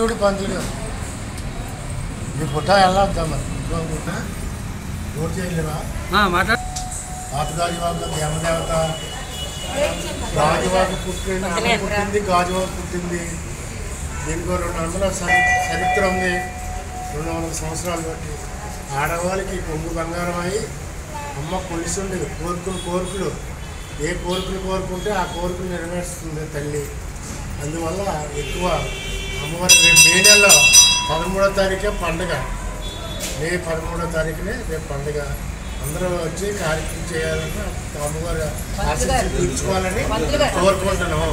చూడు పంతులు నీ పుట్ట ఎలా వద్దాం మరి పుట్ట ఓటు చేయలేవా మాట్లాడు. పాత గాజువాక దేవదేవత గాజువాక పుట్టింది గాజువాక పుట్టింది. దీనికి 200 చరిత్ర ఉంది. 200 సంవత్సరాలు బట్టి ఆడవాళ్ళకి కొంగు బంగారం అయి అమ్మ కొలిసింది. కోరికలు ఏ కోరికలు కోరుకుంటే ఆ కోరికలు నెరవేరుస్తుంది తల్లి. అందువల్ల ఎక్కువ అమ్మవారి రేపు మే నెలలో 13వ తారీఖే పండుగ. మే 13వ తారీఖునే రేపు పండుగ. అందరూ వచ్చి కార్యక్రమం చేయాలని అమ్మవారి ఆశీస్సులు తీర్చుకోవాలని కోరుకుంటున్నాము.